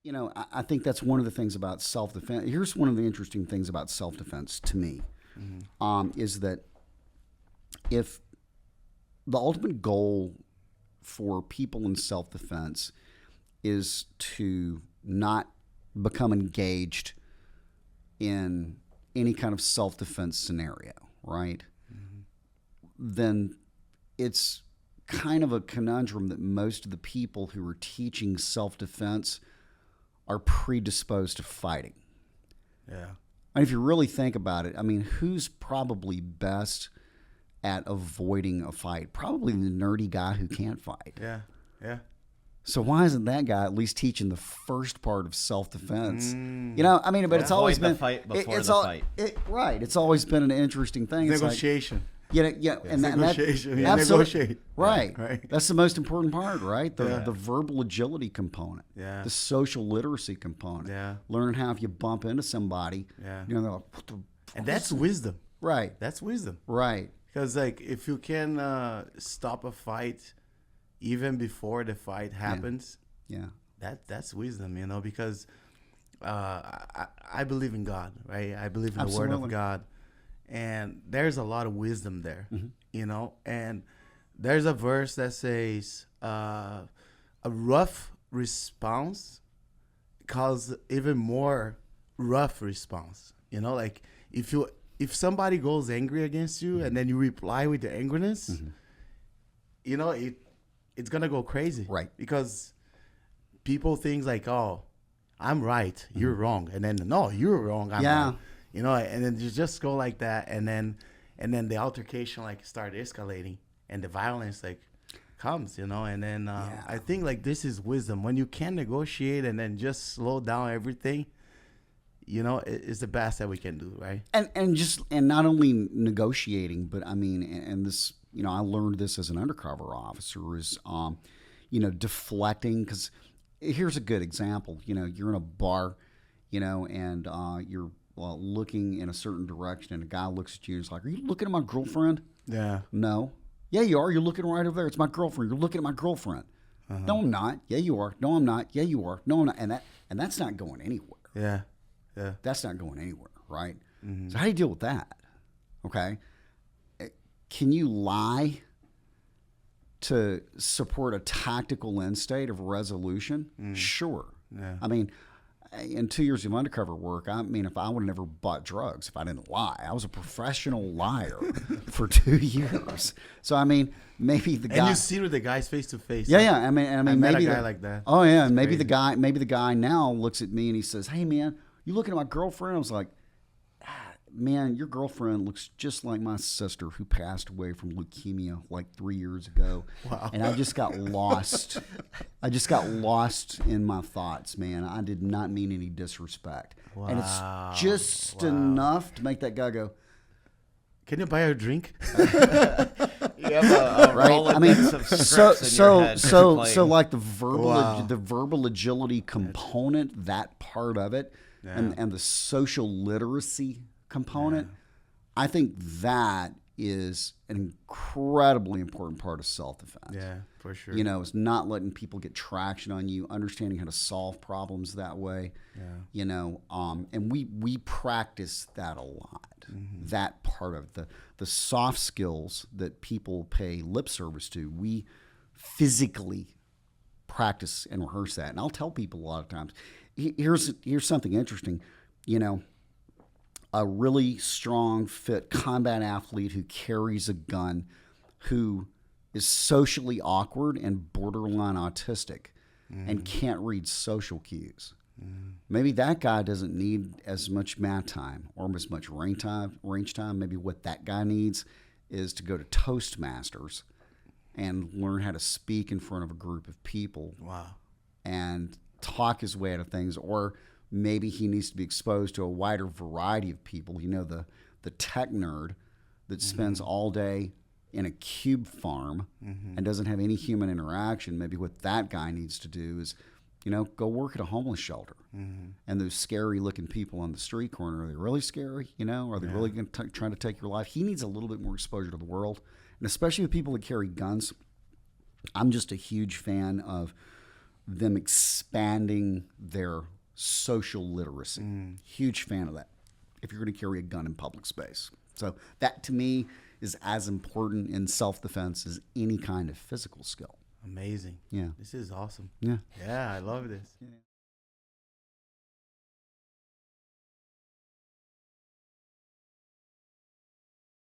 I think that's one of the things about self-defense. Here's one of the interesting things about self-defense to me, is that if the ultimate goal for people in self-defense is to not become engaged in any kind of self-defense scenario, right? Then it's kind of a conundrum that most of the people who are teaching self-defense are predisposed to fighting. Yeah. And if you really think about it, I mean, who's probably best at avoiding a fight? Probably the nerdy guy who can't fight. Yeah. Yeah. So why isn't that guy at least teaching the first part of self-defense? I mean, but it's always Avoid been the fight before it's the all, fight. Right. It's always been an interesting thing. Negotiation. And Negotiation. that, Yeah, negotiate. Right. Right. That's the most important part, right? The Yeah. the verbal agility component. Yeah. The social literacy component. Yeah. Learning how if you bump into somebody, Yeah. they're like, what the And that's wisdom. right. That's wisdom. Right. Because like if you can stop a fight even before the fight happens, Yeah. that's wisdom, because I believe in God, right? I believe in the Word Absolutely. of God. And there's a lot of wisdom there, Mm-hmm. And there's a verse that says a rough response causes even more rough response. Like if somebody goes angry against you and then you reply with the angriness, it's gonna go crazy, Right. Because people think like, oh, I'm right, you're wrong, and then no, you're wrong, I'm Yeah. right. And then you just go like that, and then the altercation like start escalating, and the violence like comes, and then I think like this is wisdom when you can negotiate and then just slow down everything. It's the best that we can do, right? And not only negotiating, but I mean, and this, I learned this as an undercover officer is, deflecting. Because here's a good example. You're in a bar, and you're looking in a certain direction, and a guy looks at you and is like, "Are you looking at my girlfriend?" Yeah. No. Yeah, you are. You're looking right over there. It's my girlfriend. You're looking at my girlfriend. No, I'm not. Yeah, you are. No, I'm not. Yeah, you are. No, I'm not. And that's not going anywhere. Yeah. Yeah. That's not going anywhere, right? So how do you deal with that? Okay. Can you lie to support a tactical end state of resolution? Sure. Yeah. I mean, in 2 years of undercover work, if I would have never bought drugs, if I didn't lie, I was a professional liar for 2 years. So, maybe the guy. And you see with the guys face to face. Yeah. I met maybe a guy like that. Oh yeah, and maybe crazy. the guy now looks at me and he says, "Hey man, you looking at my girlfriend?" I was like, "Man, your girlfriend looks just like my sister who passed away from leukemia like 3 years ago." Wow. And I just got lost. I just got lost in my thoughts, man. I did not mean any disrespect. Wow. And it's just enough to make that guy go, Can you buy a drink? You have a right? Rolodex of scripts in your head So playing. like the verbal Wow. the verbal agility component, that part of it, and the social literacy component, I think that is an incredibly important part of self-defense. Yeah, for sure. It's not letting people get traction on you, understanding how to solve problems that way. And we practice that a lot. That part of the soft skills that people pay lip service to, we physically practice and rehearse that. And I'll tell people a lot of times, here's something interesting. A really strong, fit combat athlete who carries a gun, who is socially awkward and borderline autistic and can't read social cues. Maybe that guy doesn't need as much mat time or as much range time. Maybe what that guy needs is to go to Toastmasters and learn how to speak in front of a group of people. Wow. And talk his way out of things. Or maybe he needs to be exposed to a wider variety of people. The tech nerd that spends all day in a cube farm and doesn't have any human interaction. Maybe what that guy needs to do is, go work at a homeless shelter. And those scary looking people on the street corner, are they really scary? Are they really going to try to take your life? He needs a little bit more exposure to the world. And especially with people that carry guns, I'm just a huge fan of them expanding their social literacy. Huge fan of that. If you're going to carry a gun in public space. So that to me is as important in self-defense as any kind of physical skill. Amazing. Yeah. This is awesome. Yeah. Yeah, I love this. Yeah.